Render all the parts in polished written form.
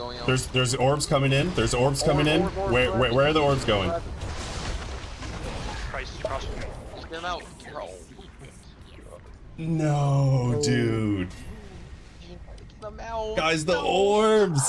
going out. There's orbs coming in. There's orbs coming in. Where are the orbs going? Christ, across from me. Get him out, bro. No, dude. Get them out. Guys, the orbs.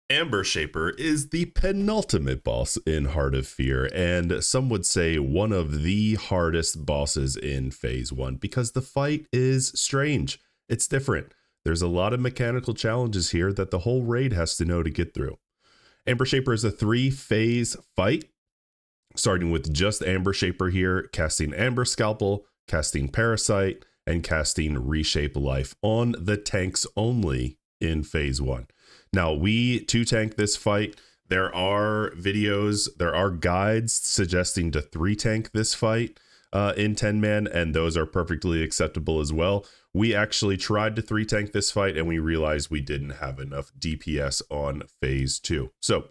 Amber Shaper is the penultimate boss in Heart of Fear, and some would say one of the hardest bosses in Phase 1 because the fight is strange. It's different. There's a lot of mechanical challenges here that the whole raid has to know to get through. Amber Shaper is a 3-phase fight, starting with just Amber Shaper here, casting Amber Scalpel, casting Parasite, and casting Reshape Life on the tanks only in Phase 1. Now, we 2-tank this fight. There are videos, there are guides suggesting to 3-tank this fight in 10-man, and those are perfectly acceptable as well. We actually tried to 3-tank this fight, and we realized we didn't have enough DPS on Phase 2. So,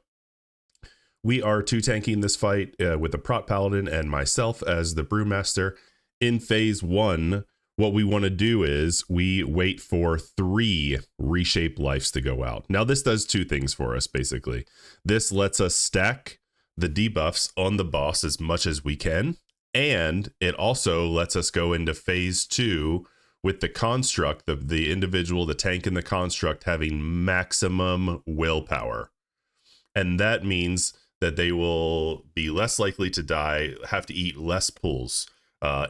we are 2-tanking this fight with the Prot Paladin and myself as the Brewmaster. In Phase 1, what we want to do is we wait for 3 Reshape Lives to go out. Now, this does 2 things for us, basically. This lets us stack the debuffs on the boss as much as we can, and it also lets us go into Phase 2 with the construct, the individual, the tank and the construct having maximum willpower. And that means that they will be less likely to die, have to eat less pulls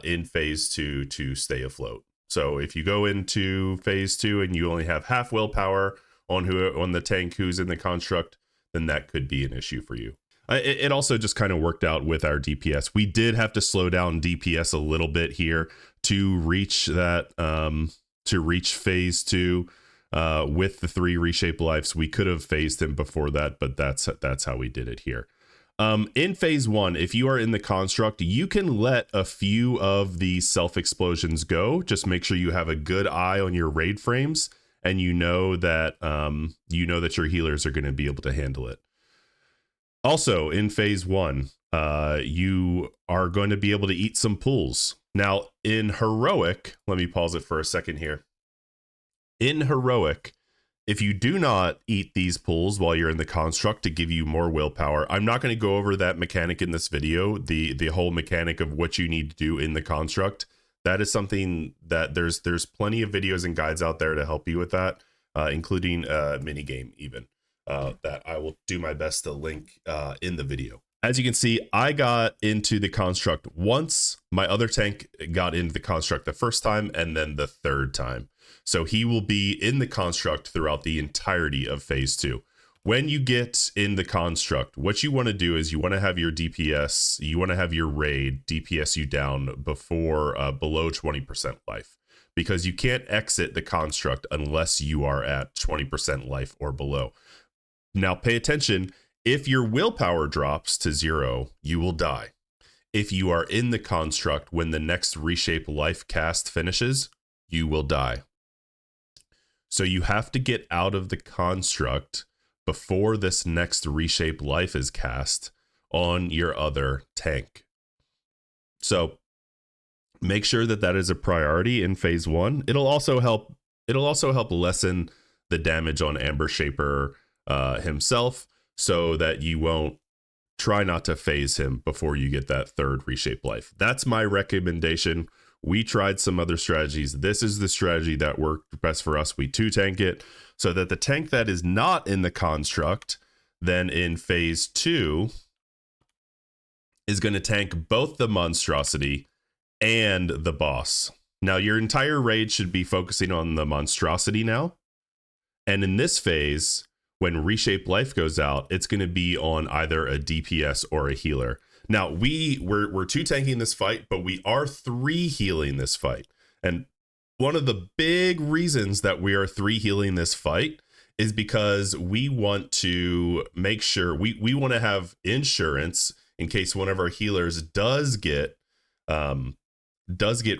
in Phase 2 to stay afloat. So if you go into Phase 2 and you only have half willpower on the tank who's in the construct, then that could be an issue for you. It also just kind of worked out with our DPS. We did have to slow down DPS a little bit here to reach that, to reach Phase 2 with the 3 Reshape Lives. We could have phased him before that, but that's how we did it here. In Phase 1, if you are in the construct, you can let a few of the self-explosions go. Just make sure you have a good eye on your raid frames, and you know that your healers are going to be able to handle it. Also, in Phase 1, you are going to be able to eat some pulls. Now, in Heroic, let me pause it for a second here. In Heroic, if you do not eat these pulls while you're in the construct to give you more willpower, I'm not going to go over that mechanic in this video, the whole mechanic of what you need to do in the construct. That is something that there's plenty of videos and guides out there to help you with that, including a mini game even, that I will do my best to link in the video. As you can see, I got into the construct once. My other tank got into the construct the first time and then the third time. So he will be in the construct throughout the entirety of Phase 2. When you get in the construct, what you want to do is you want to have your DPS, you want to have your raid DPS you down before below 20% life, because you can't exit the construct unless you are at 20% life or below. Now pay attention, if your willpower drops to 0, you will die. If you are in the construct when the next Reshape Life cast finishes, you will die. So you have to get out of the construct before this next Reshape Life is cast on your other tank. So make sure that that is a priority in Phase 1. It'll also help lessen the damage on Amber Shaper himself, so that you won't try not to phase him before you get that 3rd Reshape Life. That's my recommendation. We tried some other strategies. This is the strategy that worked best for us. We 2-tank it so that the tank that is not in the construct, then in Phase 2, is going to tank both the monstrosity and the boss. Now, your entire raid should be focusing on the monstrosity now. And in this phase, when Reshape Life goes out, it's going to be on either a DPS or a healer. Now, we're 2-tanking this fight, but we are 3 healing this fight. And one of the big reasons that we are 3 healing this fight is because we want to make sure we want to have insurance in case one of our healers does get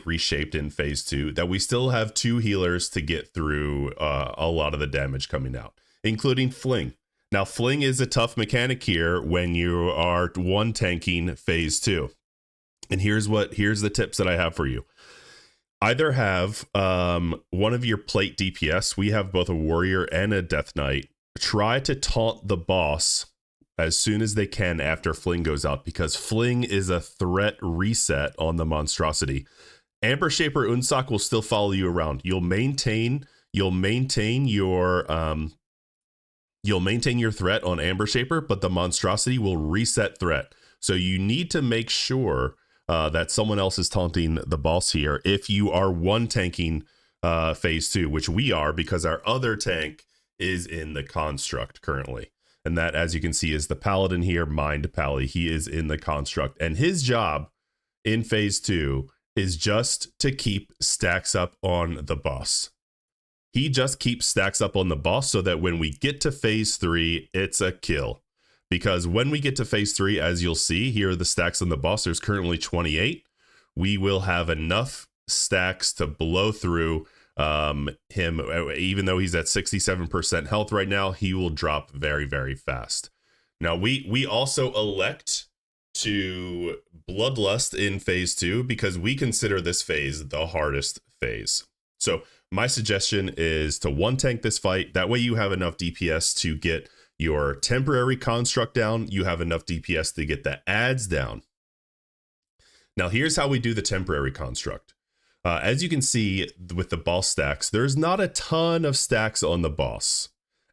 reshaped in Phase 2, that we still have 2 healers to get through a lot of the damage coming out, including Fling. Now, Fling is a tough mechanic here when you are 1-tanking Phase 2. And here's the tips that I have for you. either have one of your plate DPS, we have both a warrior and a death knight, try to taunt the boss as soon as they can after Fling goes out, because Fling is a threat reset on the monstrosity. Amber Shaper Unsock will still follow you around. You'll maintain your threat on Amber Shaper, but the monstrosity will reset threat. So you need to make sure that someone else is taunting the boss here if you are one tanking phase 2, which we are, because our other tank is in the construct currently. And that, as you can see, is the paladin here, Mind Pally. He is in the construct, and his job in phase 2 is just to keep stacks up on the boss. He just keeps stacks up on the boss so that when we get to phase 3, it's a kill. Because when we get to phase 3, as you'll see, here are the stacks on the boss. There's currently 28. We will have enough stacks to blow through him. Even though he's at 67% health right now, he will drop very, very fast. Now, we also elect to Bloodlust in phase 2 because we consider this phase the hardest phase. So my suggestion is to one tank this fight. That way you have enough DPS to get your temporary construct down. You have enough DPS to get the ads down. Now here's how we do the temporary construct. As you can see with the boss stacks, there's not a ton of stacks on the boss.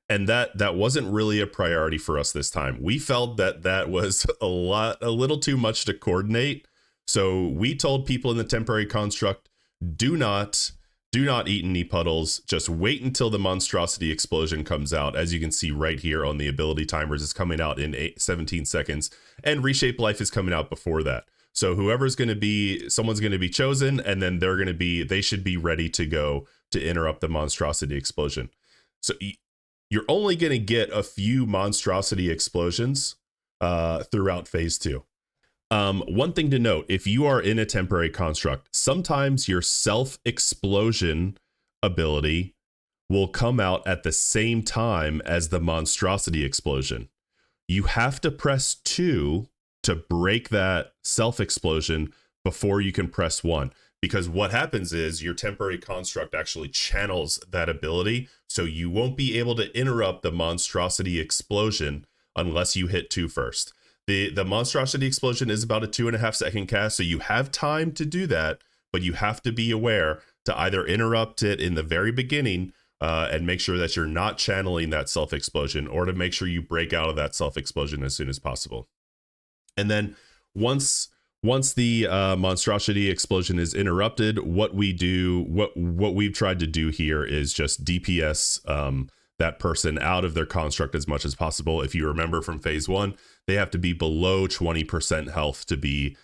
And that wasn't really a priority for us this time. We felt that was a little too much to coordinate. So we told people in the temporary construct, do not eat any puddles. Just wait until the monstrosity explosion comes out. As you can see right here on the ability timers, it's coming out in 17 seconds, and Reshape Life is coming out before that. So someone's going to be chosen, and then they should be ready to go to interrupt the monstrosity explosion. So you're only going to get a few monstrosity explosions throughout phase 2. One thing to note, if you are in a temporary construct, sometimes your self-explosion ability will come out at the same time as the monstrosity explosion. You have to press 2 to break that self-explosion before you can press 1. Because what happens is your temporary construct actually channels that ability, so you won't be able to interrupt the monstrosity explosion unless you hit 2 first. The monstrosity explosion is about a 2.5 second cast, so you have time to do that, but you have to be aware to either interrupt it in the very beginning and make sure that you're not channeling that self-explosion, or to make sure you break out of that self-explosion as soon as possible. And then once the monstrosity explosion is interrupted, what we've tried to do here is just DPS that person out of their construct as much as possible. If you remember from phase 1, they have to be below 20% health to be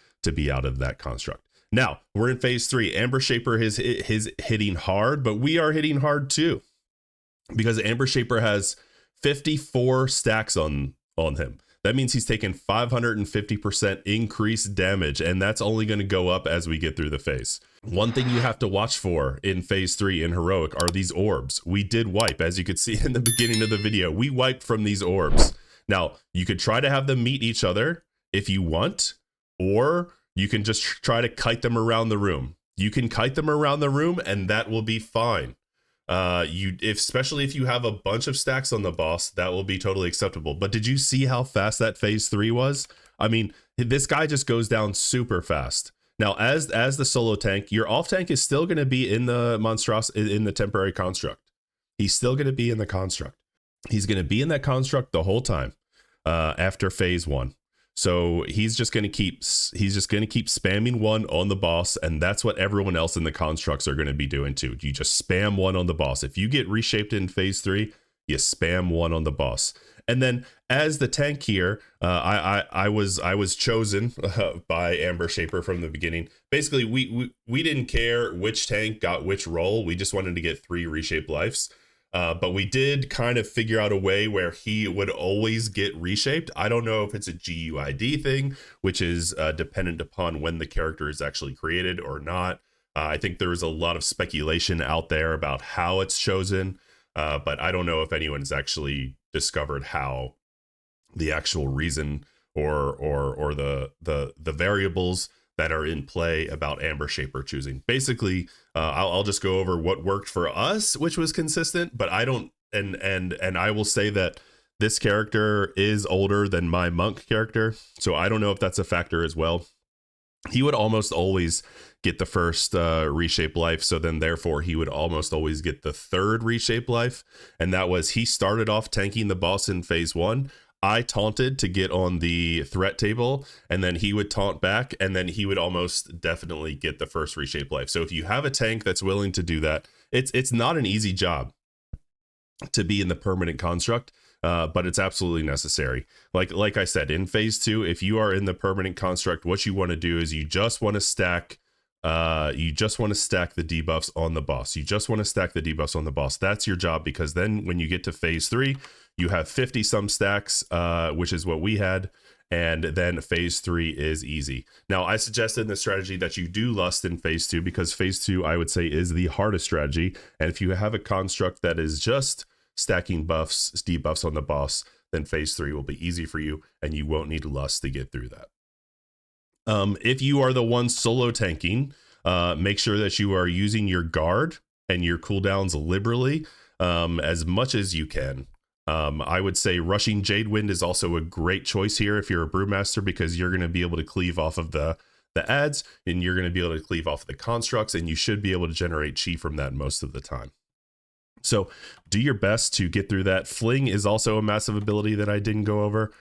out of that construct. Now we're in phase 3. Amber Shaper is hitting hard, but we are hitting hard too, because Amber Shaper has 54 stacks on him. That means he's taken 550% increased damage, and that's only going to go up as we get through the phase. One thing you have to watch for in phase 3 in Heroic are these orbs. We did wipe, as you could see in the beginning of the video. We wiped from these orbs. Now, you could try to have them meet each other if you want, or you can just try to kite them around the room. You can kite them around the room, and that will be fine. Especially if you have a bunch of stacks on the boss, that will be totally acceptable. But did you see how fast that phase 3 was? I mean, this guy just goes down super fast. Now, as the solo tank, your off tank is still going to be in the temporary construct. He's still going to be in the construct. He's going to be in that construct the whole time after phase 1. So he's just going to keep spamming 1 on the boss, and that's what everyone else in the constructs are going to be doing too. You just spam 1 on the boss. If you get reshaped in phase 3, you spam 1 on the boss. And then as the tank here, I was chosen by Amber Shaper from the beginning. Basically, we didn't care which tank got which role. We just wanted to get 3 reshaped lives. But we did kind of figure out a way where he would always get reshaped. I don't know if it's a GUID thing, which is dependent upon when the character is actually created or not. I think there's a lot of speculation out there about how it's chosen, but I don't know if anyone's actually discovered how the actual reason or the variables that are in play about Amber Shaper choosing. Basically, I'll just go over what worked for us, which was consistent, but I don't, and I will say that this character is older than my monk character, so I don't know if that's a factor as well. He would almost always get the first reshape life, so then therefore he would almost always get the third reshape life, and that was he started off tanking the boss in phase 1. I taunted to get on the threat table, and then he would taunt back, and then he would almost definitely get the first reshape life. So if you have a tank that's willing to do that, it's not an easy job to be in the permanent construct, but it's absolutely necessary. Like I said, in phase 2, if you are in the permanent construct, what you want to do is you just want to stack the debuffs on the boss. You just want to stack the debuffs on the boss. That's your job, because then when you get to phase 3, you have 50 some stacks, which is what we had, and then phase 3 is easy. Now, I suggested in the strategy that you do lust in phase 2, because phase 2, I would say, is the hardest strategy. And if you have a construct that is just stacking debuffs on the boss, then phase 3 will be easy for you, and you won't need lust to get through that. If you are the one solo tanking, make sure that you are using your guard and your cooldowns liberally, as much as you can. I would say rushing Jadewind is also a great choice here if you're a Brewmaster, because you're going to be able to cleave off of the ads, and you're going to be able to cleave off of the constructs, and you should be able to generate chi from that most of the time. So do your best to get through that. Fling is also a massive ability that I didn't go over,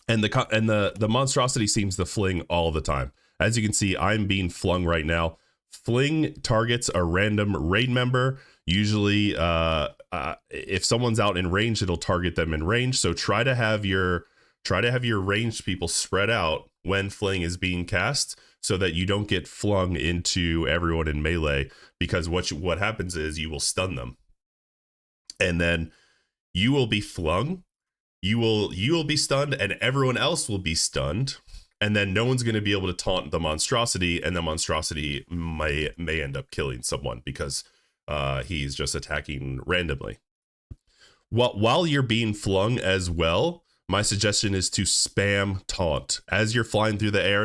and the monstrosity seems to fling all the time. As you can see, I'm being flung right now. Fling targets a random raid member. Usually, if someone's out in range, it'll target them in range. So try to have your ranged people spread out when fling is being cast, so that you don't get flung into everyone in melee, because what happens is you will stun them, and then you will be flung. You will be stunned, and everyone else will be stunned, and then no one's going to be able to taunt the monstrosity, and the monstrosity may end up killing someone, because he's just attacking randomly. While you're being flung as well, my suggestion is to spam taunt. As you're flying through the air,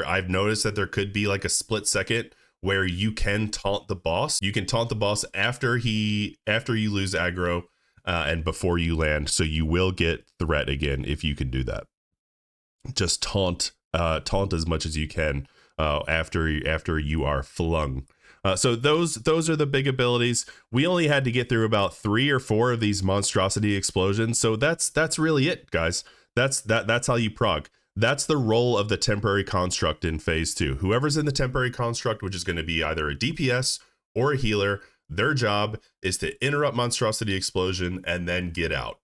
I've noticed that there could be like a split second where you can taunt the boss. You can taunt the boss after you lose aggro, and before you land, so you will get threat again if you can do that. Just taunt as much as you can after you are flung. So those are the big abilities. We only had to get through about 3 or 4 of these monstrosity explosions, so that's really it, guys. That's how you prog. That's the role of the temporary construct in phase 2. Whoever's in the temporary construct, which is going to be either a DPS or a healer, their job is to interrupt monstrosity explosion and then get out.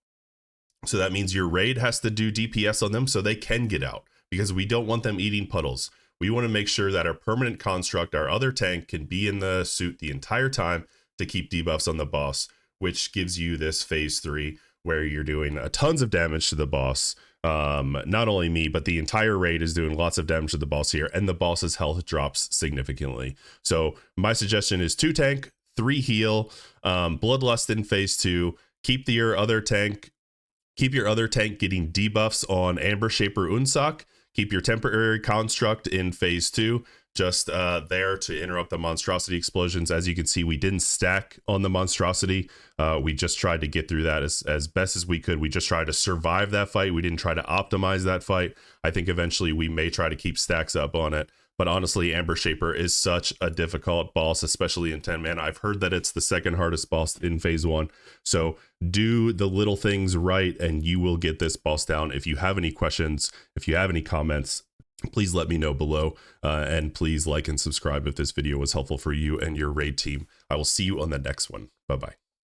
So that means your raid has to do DPS on them so they can get out, because we don't want them eating puddles. We want to make sure that our permanent construct, our other tank, can be in the suit the entire time to keep debuffs on the boss, which gives you this phase 3 where you're doing tons of damage to the boss. Not only me, but the entire raid is doing lots of damage to the boss here, and the boss's health drops significantly. So my suggestion is 2 tank, 3 heal, bloodlust in phase 2. Keep your other tank getting debuffs on Amber Shaper Unsak. Keep your temporary construct in phase 2 just there to interrupt the monstrosity explosions. As you can see, we didn't stack on the monstrosity. We just tried to get through that as best as we could. We just tried to survive that fight. We didn't try to optimize that fight. I think eventually we may try to keep stacks up on it. But honestly, Amber Shaper is such a difficult boss, especially in 10-man. I've heard that it's the second hardest boss in phase 1. So do the little things right, and you will get this boss down. If you have any questions, if you have any comments, please let me know below. And please like and subscribe if this video was helpful for you and your raid team. I will see you on the next one. Bye-bye.